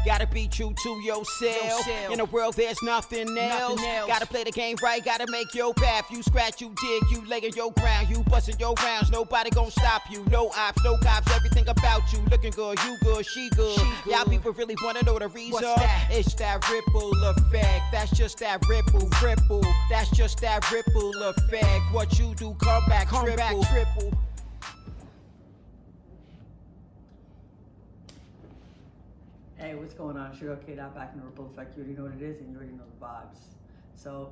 Gotta be true to yourself. In a world there's nothing else. Gotta play the game right, gotta make your path. You scratch, you dig, you lay in your ground. You bustin' your rounds, nobody gon' stop you. No ops, no cops, everything about you. Looking good, you good, she good. Y'all people really wanna know the reason? It's that ripple effect. That's just that ripple. That's just that ripple effect. What you do, come back triple. Hey, what's going on? It's your KDOT back in the ripple effect. You already know what it is and you already know the vibes. So,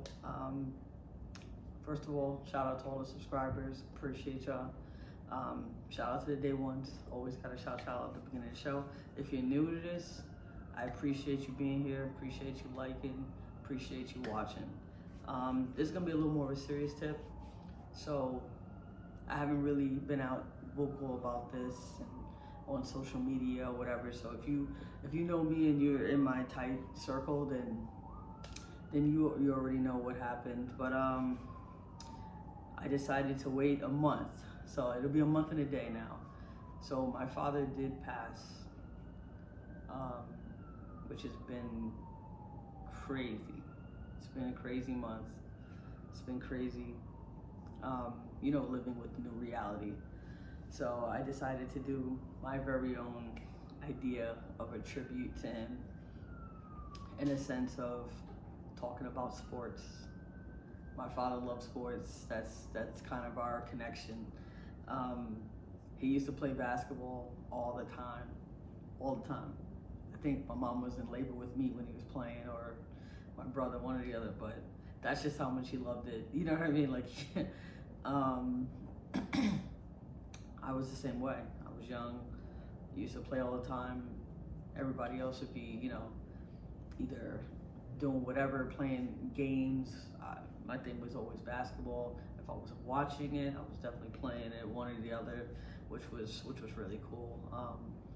first of all, shout out to all the subscribers. Appreciate y'all. Shout out to the day ones. Always gotta shout out at the beginning of the show. If you're new to this, I appreciate you being here. Appreciate you liking. Appreciate you watching. This is gonna be a little more of a serious tip. So, I haven't really been out vocal about this on social media or whatever. So if you know me and you're in my tight circle, then you already know what happened. But I decided to wait a month. So it'll be a month and a day now. So my father did pass, which has been crazy. It's been a crazy month. It's been crazy, living with the new reality. So I decided to do my very own idea of a tribute to him in a sense of talking about sports. My father loved sports. That's kind of our connection. He used to play basketball all the time. I think my mom was in labor with me when he was playing, or my brother, one or the other, but that's just how much he loved it. You know what I mean? Like, I was the same way. I was young, used to play all the time. Everybody else would be, either doing whatever, playing games. My thing was always basketball. If I wasn't watching it, I was definitely playing it, one or the other, which was really cool.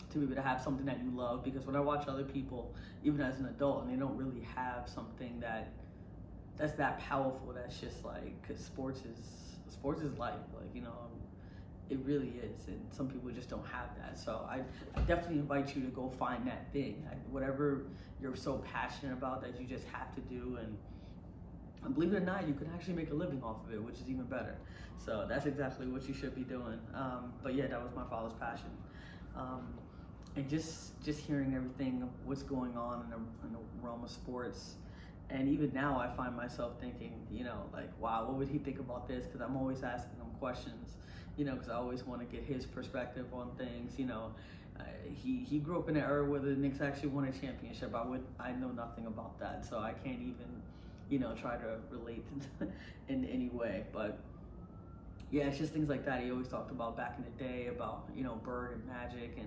To be able to have something that you love, because when I watch other people, even as an adult, and they don't really have something that's that powerful, that's just like, because sports is life, it really is, and some people just don't have that. So I definitely invite you to go find that thing, whatever you're so passionate about that you just have to do, and believe it or not, you can actually make a living off of it, which is even better. So that's exactly what you should be doing. But yeah, that was my father's passion. And just hearing everything, what's going on in the realm of sports. And even now I find myself thinking, wow, what would he think about this? Because I'm always asking him questions, because I always want to get his perspective on things. He grew up in an era where the Knicks actually won a championship. I know nothing about that, so I can't even, try to relate in any way. But yeah, it's just things like that. He always talked about back in the day about, Bird and Magic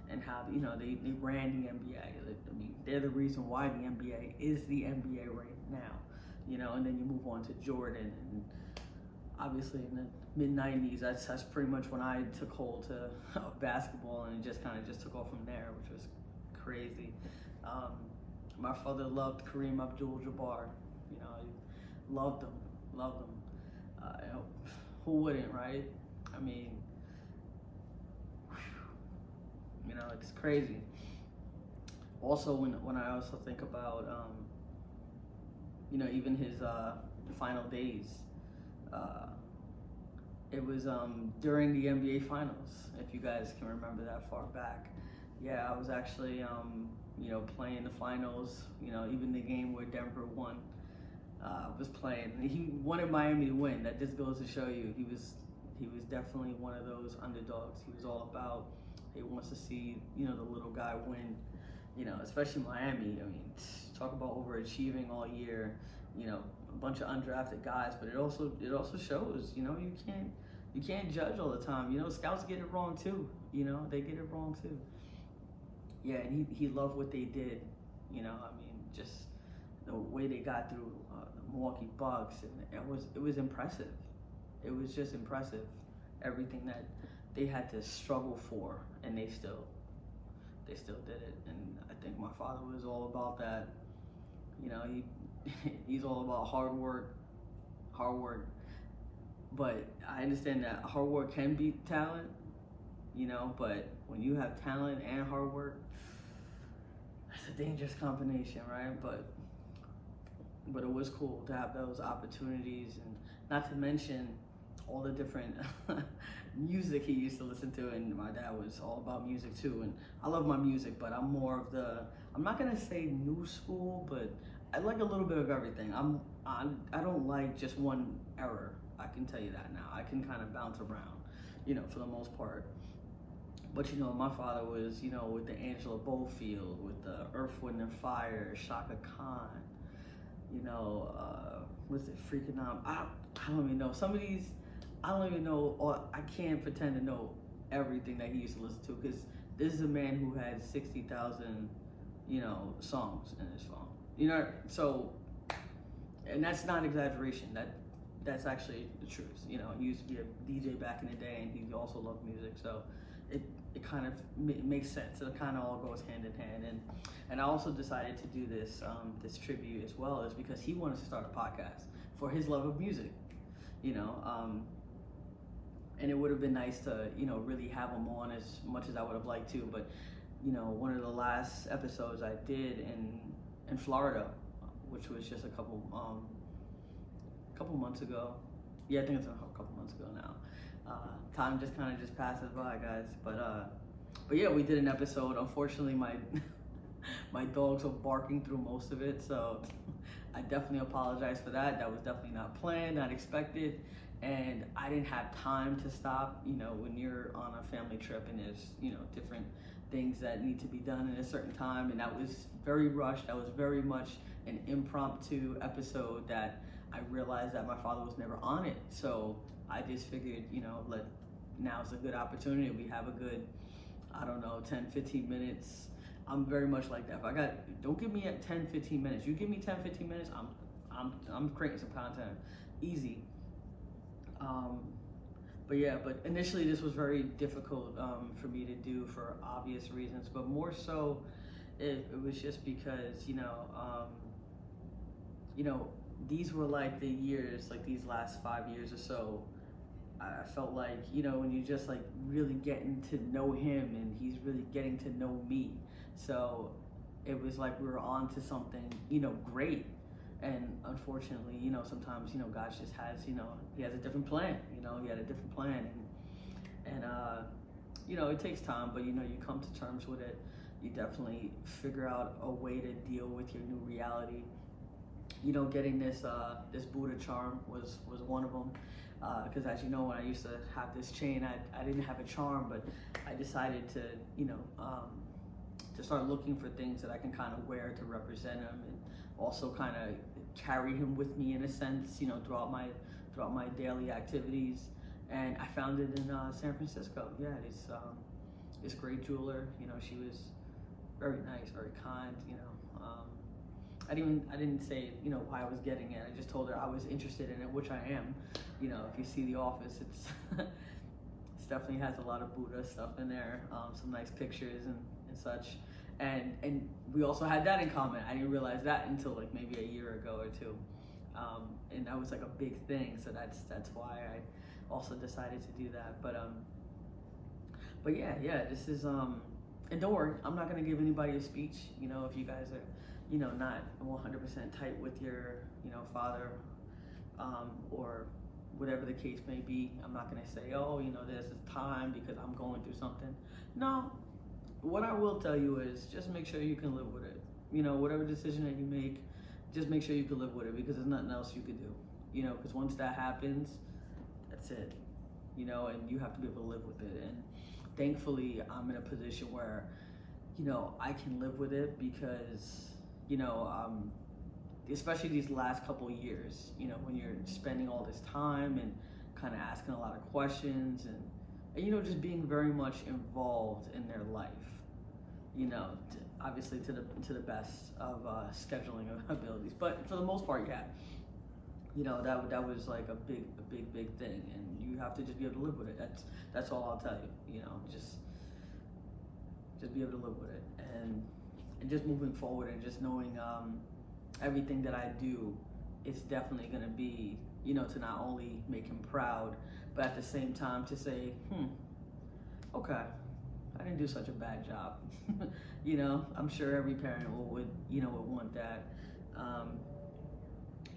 and how, they ran the NBA. I mean, they're the reason why the NBA is the NBA right now, and then you move on to Jordan, and obviously in the mid-90s, that's pretty much when I took hold to basketball, and it just kind of took off from there, which was crazy. My father loved Kareem Abdul-Jabbar, he loved him. Who wouldn't, right? I mean, it's crazy. Also, when I also think about, even his final days, it was during the NBA Finals, if you guys can remember that far back. Yeah, I was actually, playing the finals, even the game where Denver won, was playing. He wanted Miami to win. That just goes to show you, he was definitely one of those underdogs. He was all about, he wants to see, the little guy win, especially Miami. I mean, talk about overachieving all year, a bunch of undrafted guys, but it also shows, you can't judge all the time. Scouts get it wrong too. They get it wrong too. Yeah, and he loved what they did. Just the way they got through the Milwaukee Bucks, and it was impressive. It was just impressive, everything that they had to struggle for, and they still did it. And I think my father was all about that. He's all about hard work. But I understand that hard work can beat talent, but when you have talent and hard work, it's a dangerous combination, right? But it was cool to have those opportunities, and not to mention all the different music he used to listen to. And my dad was all about music too, and I love my music, but I'm more of the, I'm not gonna say new school, but I like a little bit of everything. I don't like just one era. I can tell you that now. I can kind of bounce around, for the most part. But my father was, with the Angela Bofield, with the Earth, Wind and Fire, Shaka Khan, was it Freakonomics? I don't even know. Some of these, I don't even know, or I can't pretend to know everything that he used to listen to, because this is a man who had 60,000, songs in his phone. So, and that's not exaggeration. That's actually the truth. He used to be a DJ back in the day, and he also loved music. So it kind of makes sense. It kind of all goes hand in hand. And I also decided to do this this tribute as well, is because he wanted to start a podcast for his love of music. And it would have been nice to really have him on as much as I would have liked to. But one of the last episodes I did in Florida, which was just a couple months ago. Yeah, I think it's a couple months ago now. Time just kind of passes by, guys. But yeah, we did an episode. Unfortunately, my dogs were barking through most of it, so I definitely apologize for that. That was definitely not planned, not expected, and I didn't have time to stop. When you're on a family trip and there's different things that need to be done in a certain time, and that was very rushed. That was very much an impromptu episode that I realized that my father was never on it. So I just figured, now's a good opportunity. We have a good, 10, 15 minutes. I'm very much like that. Don't give me at 10, 15 minutes. You give me 10, 15 minutes, I'm creating some content, easy. But initially this was very difficult for me to do for obvious reasons, but more so it was just because, these were like the years, like these last 5 years or so, I felt like, when you just like really getting to know him and he's really getting to know me. So it was like we were on to something, great. And unfortunately, sometimes, God just has, he has a different plan, he had a different plan. And it takes time, but, you come to terms with it. You definitely figure out a way to deal with your new reality. Getting this Buddha charm was one of them. Because as you know, when I used to have this chain, I didn't have a charm, but I decided to, to start looking for things that I can kind of wear to represent him, and also kind of carry him with me in a sense, throughout my daily activities. And I found it in San Francisco. Yeah, this great jeweler. She was very nice, very kind. I didn't say why I was getting it. I just told her I was interested in it, which I am. If you see the office, it's definitely has a lot of Buddha stuff in there, some nice pictures and such. And we also had that in common. I didn't realize that until like maybe a year ago or two. And that was like a big thing. So that's why I also decided to do that. But yeah, this is and don't worry, I'm not gonna give anybody a speech. If you guys are not 100% tight with your father, or whatever the case may be, I'm not gonna say, oh, there's this time because I'm going through something. No, what I will tell you is just make sure you can live with it. Whatever decision that you make, just make sure you can live with it, because there's nothing else you could do. Because once that happens, that's it. And you have to be able to live with it. And thankfully, I'm in a position where, I can live with it because, especially these last couple of years, when you're spending all this time and kind of asking a lot of questions and just being very much involved in their life, obviously to the best of scheduling abilities. But for the most part, yeah, that was like a big thing, and you have to just be able to live with it. That's all I'll tell you. Just be able to live with it, and just moving forward, and just knowing everything that I do is definitely going to be, to not only make him proud, but at the same time to say, okay, I didn't do such a bad job. You know, I'm sure every parent would want that.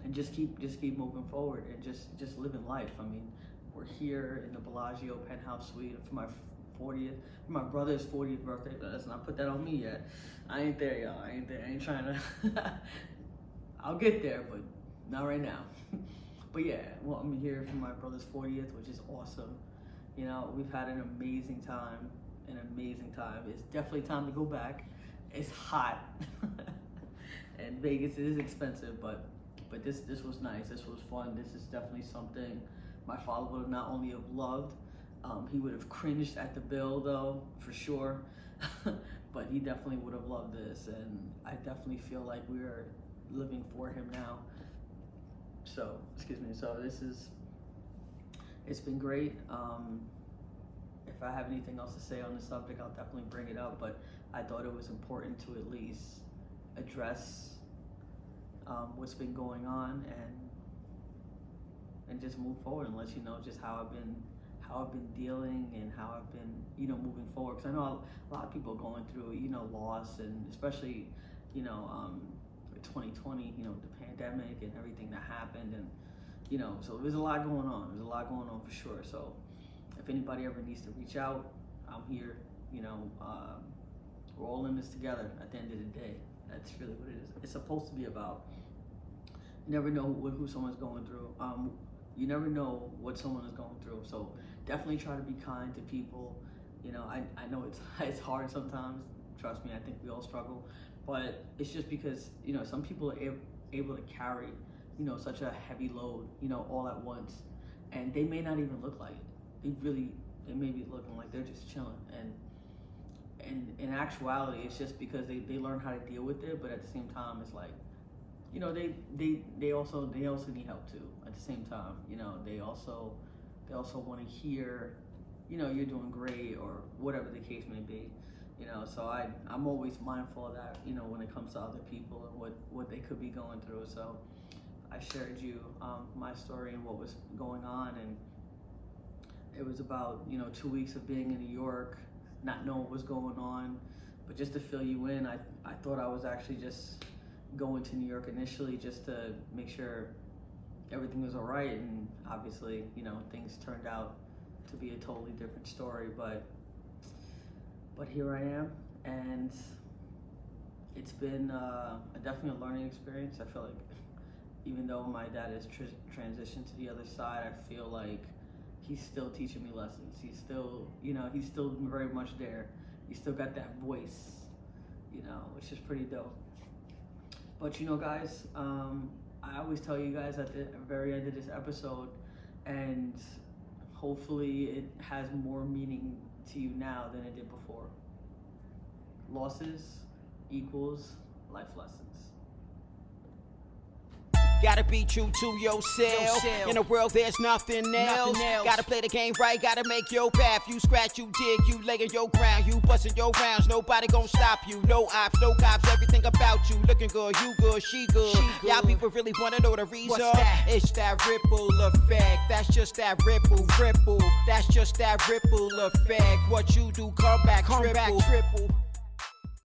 And just keep moving forward and just living life. I mean, we're here in the Bellagio penthouse suite for my 40th, for my brother's 40th birthday. But let's not put that on me yet. I ain't there, y'all. I ain't there. I ain't trying to. I'll get there, but not right now. But yeah, well, I'm here for my brother's 40th, which is awesome. You know, we've had an amazing time. It's definitely time to go back. It's hot, and Vegas is expensive, but this was nice. This was fun. This is definitely something my father would have not only have loved, he would have cringed at the bill though, for sure. But he definitely would have loved this, and I definitely feel like we are living for him now. So, excuse me. So it's been great. If I have anything else to say on the subject, I'll definitely bring it up, but I thought it was important to at least address what's been going on and just move forward and let you know just how I've been dealing and how I've been, you know, moving forward. Because I know a lot of people going through, you know, loss, and especially, you know, 2020, you know, the pandemic and everything that happened, and you know, so there's a lot going on. There's a lot going on for sure. So if anybody ever needs to reach out, I'm here. You know, we're all in this together at the end of the day. That's really what it is. It's supposed to be about. You never know who someone's going through. You never know what someone is going through. So definitely try to be kind to people. You know, I know it's hard sometimes. Trust me, I think we all struggle. But it's just because, you know, some people are able to carry, you know, such a heavy load, you know, all at once. And they may not even look like it. They may be looking like they're just chilling. And in actuality, it's just because they learn how to deal with it. But at the same time, it's like, you know, they also need help too. At the same time, you know, they also want to hear, you know, you're doing great or whatever the case may be. You know, so I'm always mindful of that, you know, when it comes to other people and what they could be going through. So I shared you my story and what was going on, and it was about, you know, 2 weeks of being in New York, not knowing what was going on. But just to fill you in, I thought I was actually just going to New York initially just to make sure everything was all right, and obviously, you know, things turned out to be a totally different story. But here I am, and it's been definitely a learning experience. I feel like even though my dad has transitioned to the other side, I feel like he's still teaching me lessons. He's still, you know, he's still very much there. He's still got that voice, you know, which is pretty dope. But you know, guys, I always tell you guys at the very end of this episode, and hopefully it has more meaning to you now than it did before. Losses equals life lessons. Gotta be true to yourself. In a world there's nothing else. Gotta play the game right, gotta make your path. You scratch, you dig, you lay in your ground. You bustin' your rounds, nobody gon' stop you. No ops, no cops, everything about you. Looking good, you good, she good. Y'all people really wanna know the reason? It's that ripple effect. That's just that ripple. That's just that ripple effect. What you do, come back triple.